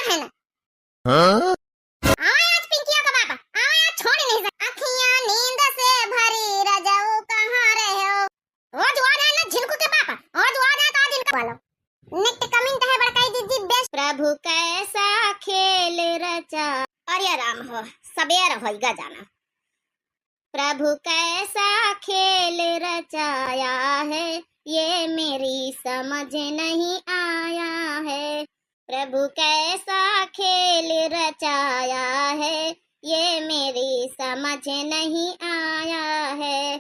जहन। हाँ? आओ आज पिंकिया का बाबा, आओ आज छोड़ नहीं सकता। अखियां नींद से भरी रजाऊ कहाँ रहे हो। रोज आ जाए ना झिनकू के पापा, रोज आ जाए तो आज इनका वालो नेट कमिंग है बड़काई दीदी बेस्ट। प्रभु कैसा खेल रचा, अरे राम हो सबेर होइगा जाना। प्रभु कैसा खेल रचाया है, ये मेरी समझ नहीं आया है। प्रभु कैसा खेल रचाया है, ये मेरी समझ नहीं आया है।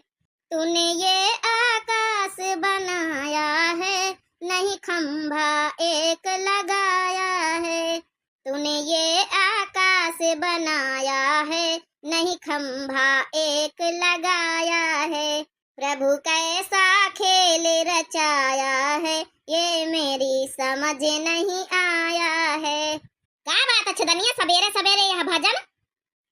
तूने ये आकाश बनाया है, नहीं खंभा एक लगाया है। तूने ये आकाश बनाया है, नहीं खंभा एक लगाया है। प्रभु कैसा खेल रचाया है, ये मेरी समझ नहीं आया है। क्या बात है छदनिया, सवेरे सवेरे यह भजन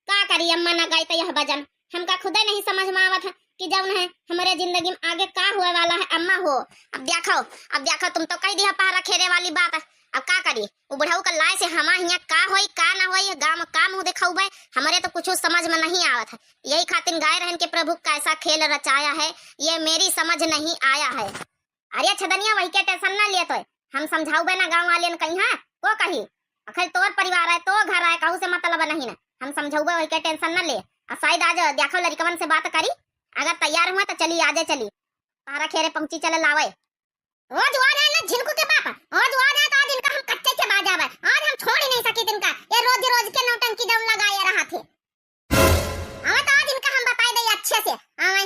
का करी अम्मा न गाई तो यह भजन हमका खुदे नहीं समझ में आवत है कि जौन है हमारे जिंदगी में आगे का हुए वाला है। अम्मा हो अब देखो तुम तो कह दिया पहरा खेरे वाली बात है। अब का करी वो बुढ़ाऊ का लाए से हमा हिया का होई का ना होई, गांव में का मुंह दिखाऊ बे, हमारे तो कुछ समझ में नहीं आवत है। यही खातिर गाय रहन के प्रभु कैसा खेल रचाया है, ये मेरी समझ नहीं आया है। अरे छदनिया वही के टेंशन ना लिए तो हम समझाऊ बे ना गाँव वाले कहीं है को कही अखल तोर परिवार है तो घर है कहू से मतलब नहीं ना, हम समझाऊ वही के टेंशन न ले। शायद आज देखो लड़कवन से बात करी, अगर तैयार हुआ तो चली आजे चली पहरा खेरे पहुंची चले लावे। रोज आ जाए ना झिनकू के पापा, रोज आ जाए तो आज इनका हम कच्चे के बाजा है। आज हम छोड़ ही नहीं सके इनका ये रोज के नौटंकी दम लगाए रहा थे। हमें तो आज इनका हम बताई दे अच्छे से। आवे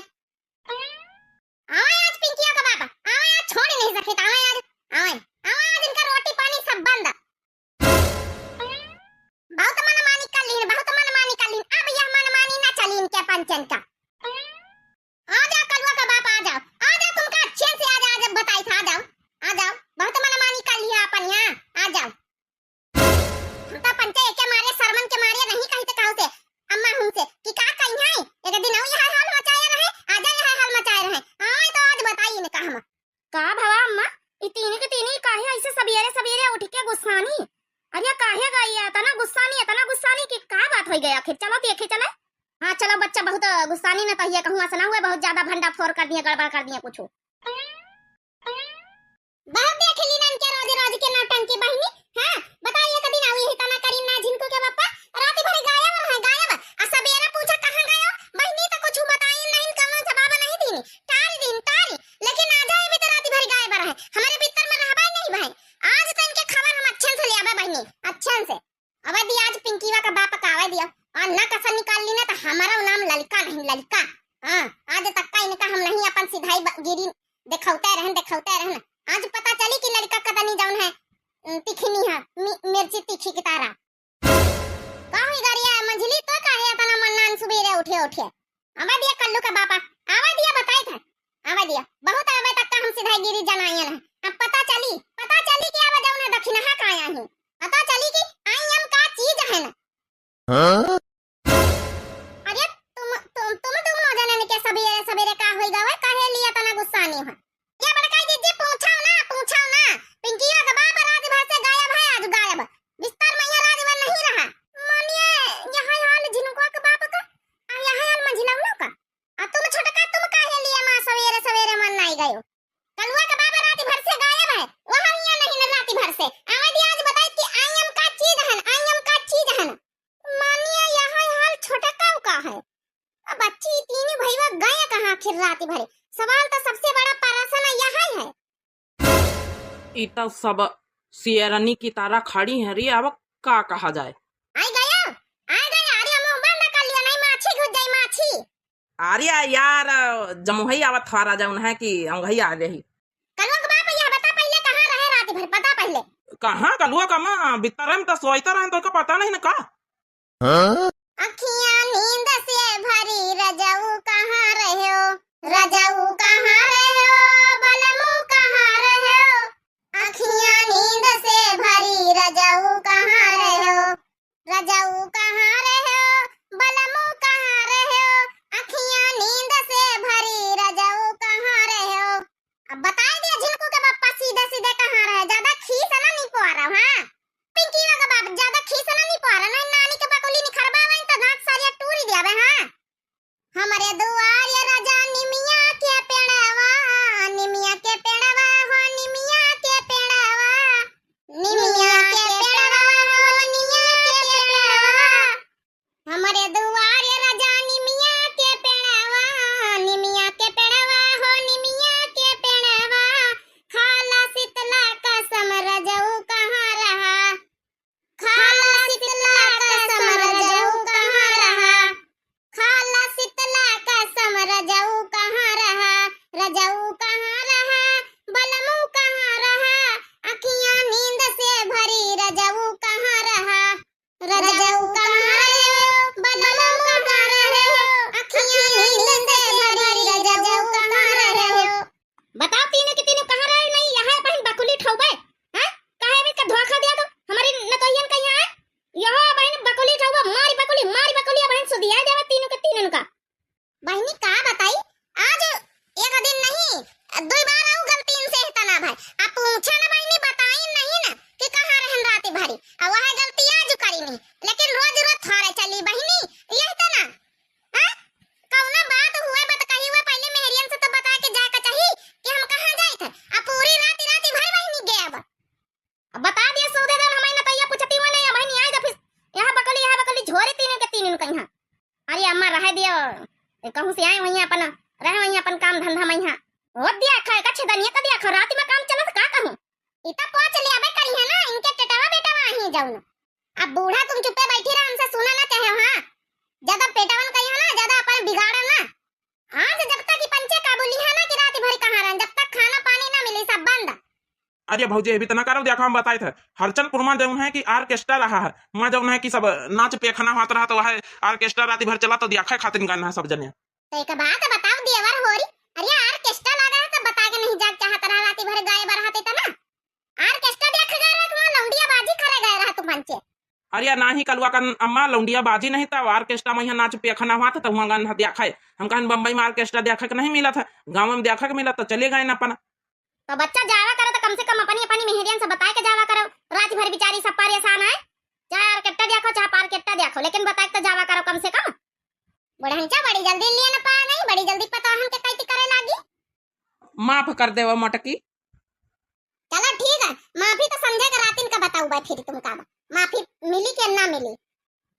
आज पिंकिया का बाबा, आवे आज छोड़ ही नहीं सके। आवे आज इनका रोटी पानी सब बंद। बहुत मनमानी कर ली, बहुत मनमानी कर ली। अब यह मनमानी ना चली इनके पंचन का। आ जाओ कलुआ का बाप, आ जाओ तुमका अच्छे से आज बताई था। आ जाओ बहुत मनमानी कर लिया अपन यहाँ। आ जाओ हम तो पंचे के मारे सरमन के मारे नहीं कही तो कहते अम्मा हमसे कि का कहीं है एक दिन यह हाल मचाए रहे, आजा यह हाल मचाए रहे। हां तो आज बताइए ने कहा का भवा अम्मा इतनी के तीनी काहे ऐसे सवेरे सवेरे उठ के गुस्सानी। अरे काहे गई है तना गुस्सानी की का बात हो गई आखिर। चलो देखे चले। हाँ चलो बच्चा बहुत गुस्सानी न कहिए, कहूँ ऐसा ना हुए बहुत ज्यादा भंडा फोड़ कर दिया गड़बड़ कर दिया कुछ। बहुत देख ली नन के रोज के नौटंकी बहिनी। हां बताइए कभी ना हुई तना करीम ना झिनकू के पापा रात भर गायब आ सवेरे पूछा कहां गए हो बहिनी तो कुछ बताई नहीं, कौनो जवाब नहीं दी। टाल लेकिन आ जाए भी तो रात भर गायब रहे, हमारे भीतर में रहबा नहीं भाई। आज तो इनके खबर हम अच्छे से ले आवे बहिनी, अच्छे से। अब दी आज पिंकीवा का बाप कावे दिया और ना कसर निकाल ली ना तो हमारा नाम ललका नहीं ललका। हां आज तक का इनका हम नहीं अपन सिधाई गिरी दिखौते रहन। आज पता चली कि लड़का कदनी जौन है तिखनी है मिर्ची तीखी की तारा का हुई गरिया मंझली तो काहे तना मन्नान सुबेरे उठे। आवा दिया कल्लू का बापा, आवा दिया बताई था, आवा दिया बहुत आवे तक का हम सिधाई गिरी जनायन है। अब पता चली कि आवा जौन है दक्षिणा का आया है, पता चली कि आई हम का चीज है ना। हां अरे तुम दोनों जने ने के सवेरे का होई गावे काहे लिया तना गुस्सा नहीं है। ये बड़काई दीदी पूछाओ ना पिंकिया का बाप रात भर से गायब है, आज गायब बिस्तर में यह रात भर नहीं रहा। मानिए यहां हाल झिनकुआ का बाप का यहां हाल मंझिलौनो का आ तुम छोटका तुम काहे लिए मां सवेरे मन नहीं गयो। कलुआ का बाप रात भर से गायब है, वहां यहां नहीं न रात भर से आवे दी आज बताई कि आई एम का चीज है। मानिए यहां हाल छोटका का है। अब बच्ची तीन भईवा गए कहां आखिर रात भर। सवाल तो सबसे बड़ा परेशान यही है। इतना सब शेरनी की तरह खड़ी है रे, अब का कहा जाए। आई गया अरे मुंह बंद कर लिया नहीं माछी घुस जाई माछी। अरे यार जमुहई आवत थारा जौन है कि अंगही आ रही। कलुआ का बाप यह बता पहले कहां रहे रात भर, पता पहले कहां कलुआ का मां बिस्तर में तो सोईता रहे तो का पता नहीं ना का। हां अखियां नींद से भरी रजाऊ कहां रहे हो, रजाऊ कहां रहे हो, बलमू कहां रहे हो। अखियां नींद से भरी रजाऊ कहां रहे हो, रजाऊ कहां रहे हो, बलमू कहां रहे हो। अखियां नींद से भरी रजाऊ कहां रहे हो। अब बताई दिया झिनकू के पापा सीधे कहां रहे, ज्यादा खीस ना नहीं पो रहा। हां पिंकी का बाप अब वह गलती आज करी नहीं, लेकिन रोज रोज थारे चली बहिनी यही तो ना। हां कौना बात हुए बत कही हुए पहले मेहरियन से तो बता के जाए का चाहिए कि हम कहां जाए थे। अब पूरी रात भर बहिनी गए। अब बता दिया सौदे दिन हमें ना तैया पूछती हुआ नहीं बहिनी आई तो फिर यहां बकली झोरे तीन कहीं। अरे अम्मा रह दियो कहूं से आए वहीं अपन रहे वहीं अपन काम धंधा में यहां वो दिया खाए का छदनिया का दिया खा रात में काम चलत का कहूं इतना पहुंच ले अबे करी है ना इनके टटवा बेटा वहीं जाऊं। अब बूढ़ा तुम चुप्पे बैठी रह हमसे सुना ना चाहे। हां ज्यादा पेटवन कही है ना ज्यादा अपन बिगाड़ा ना। आज जब तक की पंचे काबुली है ना कि रात भर कहां रहन जब तक खाना पानी ना मिले सब बंद। अरे भौजी अभी तना करो देखो हम बताए थे हरचंदपुर में जो है कि ऑर्केस्ट्रा रहा है वहाँ जो है कि सब नाच पेखना होता रहा तो वह ऑर्केस्ट्रा रात भर चला तो देखा खातिर गाना है सब जने। तो एक बात बताओ देवर होरी अरे ऑर्केस्ट्रा लगा है तो बता के नहीं जाग चाहत रहा रात भर गाए बरहाते त ना ऑर्केस्ट्रा देख गए रहे तुम लौंडिया बाजी करे गए रहा तुम पंचे। अरे ना ही कलवा का अम्मा लौंडिया बाजी नहीं था ऑर्केस्ट्रा में यहाँ नाच पेखना हुआ था तो वहाँ गाना देखा है। हम कहा बम्बई में ऑर्केस्ट्रा देखा के नहीं मिला था गाँव में देखा के मिला तो चले गए ना अपना। तो बच्चा जावा करो तो कम से कम अपनी अपनी मेहरियन से बताए के जावा करो। रात भर बेचारी सब परेशान है चाहे ऑर्केस्ट्रा देखो चाहे पार्केस्ट्रा देखो लेकिन बताए तो जावा करो कम से कम। बुढ़ांचा बड़ी जल्दी लिए ना पा नहीं बड़ी जल्दी पता हम के कैती करे लागी। माफ कर देवा मटकी। चलो ठीक है माफी तो समझे के रातिन का बताऊ भाई फिर तुम का माफी मिली के ना मिली।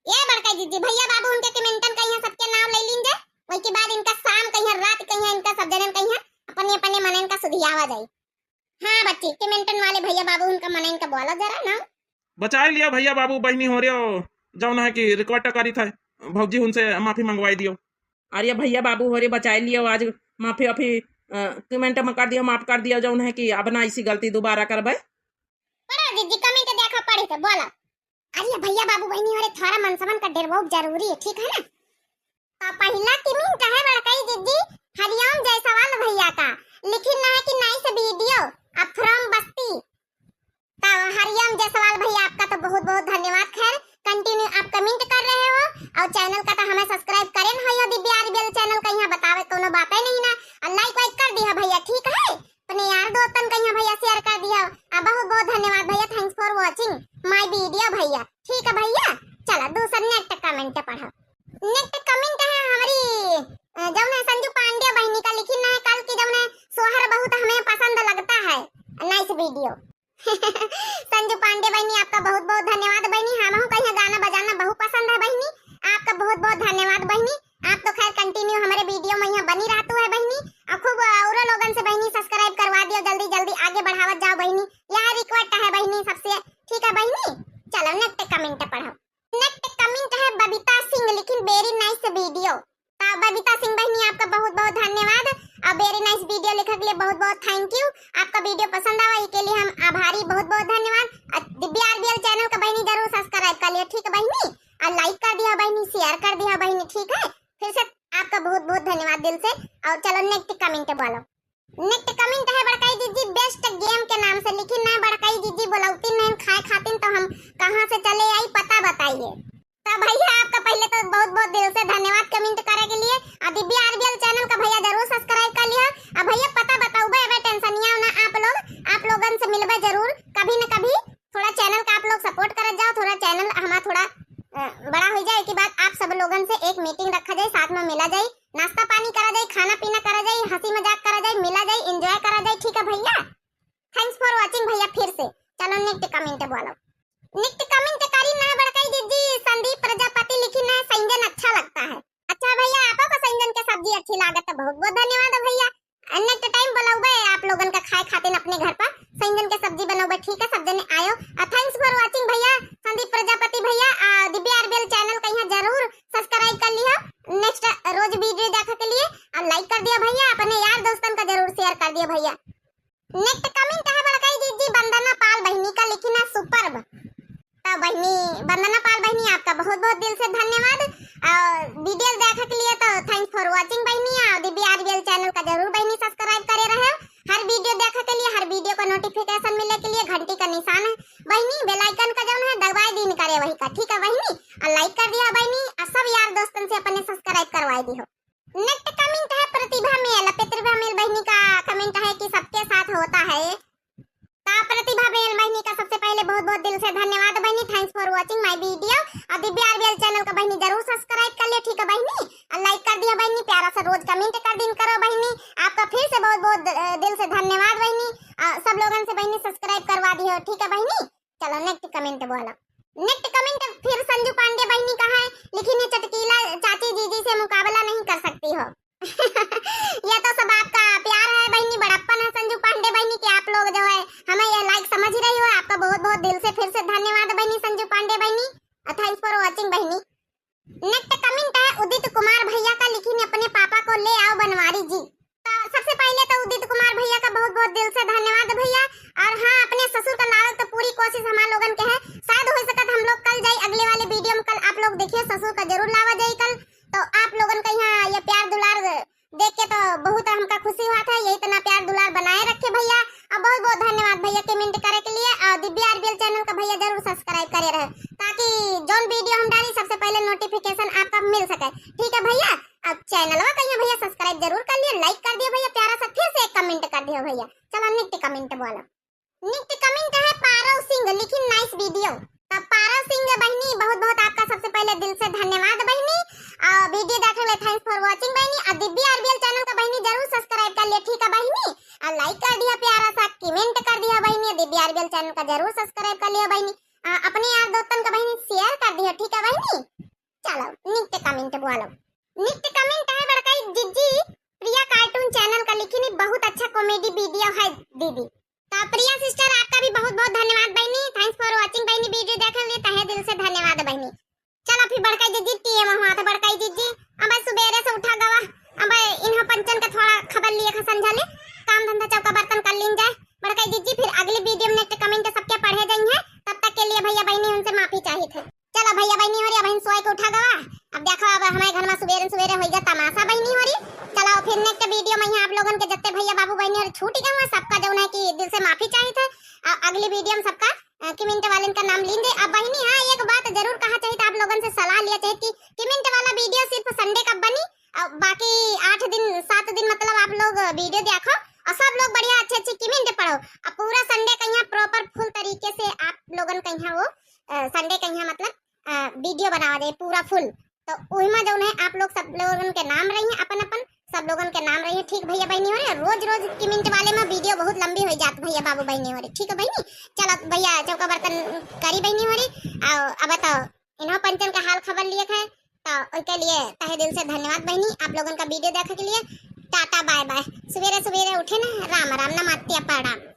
ये बड़का जीजी भैया बाबू उनके कमेंटन कहिया सबके नाम ले लीजिए वही के बाद इनका शाम कहिया रात कहिया इनका सब जन कहिया अपने अपने मनन का सुधियावा जाए। हाँ बच्ची कमेंटन वाले भैया बाबू उनका मनन का बोला जरा ना बचा लिया भैया बाबू बहनी हो रहे हो जो है कि रिकॉर्ड करी था भौजी उनसे माफी मंगवाई दियो। अरे भैया बाबू हो रे बचा लियो आज माफी वाफी कमेंट में कर दियो माफ कर दियो जो है कि अब ना इसी गलती दोबारा करबे। बड़ा जीजी कमेंट देखा पढ़ी तो बोला अरे भैया बाबू बहनी हो रे थोड़ा मन समन का डर बहुत जरूरी है ठीक है ना। तो पहला कमेंट है बड़का जीजी हरिओम जायसवाल भैया का लिखना है कि नाइस वीडियो अब फ्रॉम बस्ती। तो हरिओम जायसवाल भैया आपका तो बहुत बहुत धन्यवाद। खैर कंटिन्यू आप कमेंट कर रहे हो और चैनल का तो हमें सब्सक्राइब करें हो यो दिव्या आरबीएल चैनल का यहाँ बतावे कोनो बात ही नहीं ना और लाइक वाइक कर दिया भैया ठीक है अपने यार दोस्तन का यहाँ भैया शेयर कर दिया। बहुत बहुत धन्यवाद भैया thanks for watching my video भैया ठीक है भैया। चलो दूसरा नेक्स्ट कमेंट पढ़ो। नेक्स्ट कमेंट है हमारी जौन है संजू पांडे बहनी का लिखना है कल की जौन है सोहर बहुत हमें पसंद लगता है नाइस वीडियो। संजू पांडे बहनी आपका बहुत बहुत धन्यवाद बहनी। हम कहीं गाना बजाना बहुत पसंद है बहनी आपका बहुत बहुत धन्यवाद बहनी। आप तो खैर कंटिन्यू हमारे वीडियो में यहाँ बनी रहती है बहनी और खूब और लोगन से बहनी सब्सक्राइब करवा दियो जल्दी जल्दी आगे बढ़ावत जाओ बहनी यह रिक्वेस्ट है बहनी सबसे ठीक है बहनी। चलो नेक्स्ट कमेंट पढ़ो। नेक्स्ट कमेंट है बबीता सिंह लेकिन very nice video. Babita Singh बहनी आपका बहुत बहुत धन्यवाद और वेरी नाइस वीडियो लिखने के लिए बहुत बहुत थैंक यू। आपका वीडियो पसंद आवा इसके लिए हम आभारी बहुत बहुत धन्यवाद। दिव्या आरबीएल चैनल का बहनी जरूर सब्सक्राइब कर लियो ठीक है बहनी और लाइक कर दिया बहनी शेयर कर दिया बहनी ठीक है। फिर से आपका बहुत बहुत धन्यवाद दिल से। और चलो नेक्स्ट कमेंट बोलो। नेक्स्ट कमेंट है बड़काई जीजी बेस्ट गेम के नाम से लिखी ना बड़काई जीजी बोलौती नहीं खाए खातिर तो हम कहां से चले आई पता बताइए। तो भैया आपका पहले तो बहुत बहुत दिल से धन्यवाद कमेंट करे के लिए और दिव्या आरबीएल चैनल का भैया जरूर सब्सक्राइब कर लिया। अब भैया पता बताओ बे टेंशन नहीं होना आप लोगन से मिलबे जरूर कभी न कभी। थोड़ा चैनल का आप लोग सपोर्ट कर जाओ थोड़ा चैनल हमारा थोड़ा बड़ा हो जाए के बाद आप सब लोगन से एक मीटिंग रखा जाए साथ में मिला जाए नाश्ता पानी करा जाए खाना पीना करा जाए हंसी मजाक करा जाए मिला जाए एंजॉय करा जाए ठीक है भैया। थैंक्स फॉर वाचिंग भैया फिर से। चलो नेक्स्ट कमेंट बोलो। नेक्स्ट कमेंट करी ना बड़काई दीदी संदीप प्रजापति लिखी ना संजन अच्छा लगता है। अच्छा भैया आपको को संजन के सब्जी अच्छी लागत है बहुत बहुत धन्यवाद भैया। नेक्स्ट टाइम बुलाओगे आप लोगन का खाए खातिर अपने घर पर संजन के सब्जी बनाओगे ठीक है सब जने आयो। थैंक्स फॉर वाचिंग भैया संदीप प्रजापति भैया दिव्या आरबीएल चैनल का यहाँ जरूर सब्सक्राइब कर लिया नेक्स्ट रोज वीडियो देखने के लिए और लाइक कर दिया भैया अपने यार दोस्तन का जरूर शेयर कर दिया भैया। नेक्स्ट कमेंट है बड़काई दीदी वंदना पाल बहनी का लिखना सुपर्ब। तो बहनी वंदना पाल बहनी आपका बहुत बहुत दिल से धन्यवाद और वीडियो देखने के लिए तो थैंक्स फॉर वाचिंग बहनी और दिव्या आरबीएल चैनल का जरूर बहनी सब्सक्राइब करे रहे हर वीडियो देखने के लिए हर वीडियो का नोटिफिकेशन मिलने के लिए घंटी का निशान है बहनी बेल आइकन का जो है दबाए दिन करे वही का ठीक है बहनी और लाइक कर दिया बहनी और सब यार दोस्तन से अपने सब्सक्राइब करवाई दी हो। नेक्स्ट कमेंट है प्रतिभा मेल बहनी का कमेंट है कि सबके साथ होता है। प्रतिभा मेल बहनी का सबसे पहले बहुत बहुत दिल से धन्यवाद बहनी। Thanks for watching my video. और दिव्या आरबीएल चैनल का बहनी जरूर सब्सक्राइब कर लियो, ठीक है बहनी। और लाइक कर दिया बहनी, प्यारा सा रोज कमेंट कर दिन करो बहनी। आपका फिर से बहुत बहुत दिल से धन्यवाद बहनी। सब लोगों से बहनी सब्सक्राइब करवा दियो, ठीक है बहनी। चलो नेक्स्ट कमेंट बोलो। नेक्स्ट कमेंट फिर संजू पांडे बहनी का है, लेकिन ये चटकीला चाची जीजी से मुकाबला नहीं कर सकती हो। यह तो सब आपका प्यार है बहनी, बड़प्पन है संजू पांडे बहनी कि आप लोग जो है हमें ये लाइक समझ रही हो। आपका बहुत बहुत दिल से फिर से धन्यवाद बहनी संजू पांडे बहनी। थैंक्स फॉर वाचिंग बहनी। नेक्स्ट कमेंट है उदित कुमार भैया का, लिखी अपने पापा को ले आओ बनवारी जी। तो सबसे पहले तो उदित कुमार भैया का बहुत बहुत दिल से धन्यवाद भैया। और हाँ, अपने ससुर का लाओ तो पूरी कोशिश हमारे लोगन के है। शायद हो सकता हम लोग कल जाए अगले वाले वीडियो में, कल आप लोग देखिए ससुर का जरूर लावा जाए कल। तो आप लोगन का यहाँ ये प्यार दुलार देख के तो बहुत हमका खुशी हुआ था। यही इतना प्यार दुलार बनाए रखे भैया। और बहुत बहुत धन्यवाद भैया कमेंट करे के लिए। और दिव्या आरबीएल चैनल का भैया जरूर सब्सक्राइब करे रहे, ताकि जो वीडियो हम डाली सबसे पहले नोटिफिकेशन आपका मिल सके, ठीक है भैया। अब चैनल कहिए भैया सब्सक्राइब जरूर कर लियो, लाइक कर दियो भैया, प्यारा सा फिर से एक कमेंट कर दियो भैया। चलो नेक्स्ट कमेंट बोलो। नेक्स्ट कमेंट है पारव सिंह, लिखी नाइस वीडियो। तो पारव सिंह बहनी बहुत बहुत आपका सबसे पहले दिल से धन्यवाद बहनी। वीडियो देखने लिए थैंक्स फॉर वाचिंग बहनी। और दिव्या आरबीएल चैनल का बहनी जरूर सब्सक्राइब कर लिया, ठीक है बहनी। और लाइक कर दिया, प्यारा सा कमेंट कर दिया बहनी। दिव्या आरबीएल चैनल का जरूर सब्सक्राइब कर लिया बहनी। अपने यार दोस्तों का बहनी शेयर कर दिया, ठीक है बहनी। चलो नेक्स्ट कमेंट बोलो। नेक्स्ट कमेंट है बड़काई जिज्जी प्रिया कार्टून चैनल का, लिखी बहुत अच्छा कॉमेडी वीडियो है दीदी। तो प्रिया सिस्टर आपका भी बहुत बहुत धन्यवाद बहनी। थैंक्स फॉर वाचिंग बहनी, वीडियो देखने लिए तहे दिल से धन्यवाद बहनी। चलो फिर बड़काई जिज्जी टीएम हुआ था बड़काई जिज्जी। अब सुबेरे से उठा गवा, अब इन्हें पंचन का थोड़ा खबर लिए खा समझा ले, काम धंधा चौका बर्तन कर लीन जाए बड़काई जिज्जी। फिर अगली वीडियो में नेक्स्ट कमेंट सबके पढ़े जाएंगे, तब तक के लिए भैया बहनी उनसे माफी चाहिए थे। चलो भैया बहनी हो रही, अब सोए के उठा गवा। अब देखो अब हमारे घर में सुबेरे सुबेरे हो गया तमाशा बहनी हो रही। चलो फिर नेक्स्ट वीडियो में आप लोगों के जत्ते भैया बाबू बहनी और छूट गए सबका जो है कि दिल से माफी चाहिए थे। अगली वीडियो में सबका कमेंट वाले का नाम लीन दे। अब बहनी हाँ एक बात जरूर कहा चाहिए था, आप लोगों से सलाह लिया चाहिए कि कमेंट वाला वीडियो सिर्फ संडे का बनी, और बाकी 8 दिन 7 दिन मतलब आप लोग वीडियो देखो और सब लोग बढ़िया अच्छे अच्छे कमेंट पढ़ो। अब पूरा संडे का यहाँ प्रॉपर फुल तरीके से आप लोगों का यहाँ वो संडे का यहाँ मतलब वीडियो बना दे पूरा फुल। तो वही में जो है आप लोग सब लोगों के नाम रही है, अपन अपन सब लोगों के नाम रही है, ठीक भैया बहनी हो रही। रोज रोज कमेंट वाले में वीडियो बहुत लंबी हो जाती भैया बाबू बहनी हो रही, ठीक है बहनी। चलो भैया चौका बर्तन करी बहनी हो रही। अब तो इन्हों पंचन का हाल खबर लिए है, तो उनके लिए तहे दिल से धन्यवाद बहनी आप लोगों का वीडियो देखने के लिए। Tata bye bye. सवेरे सवेरे उठे ना, राम राम नमस्ते प्रणाम।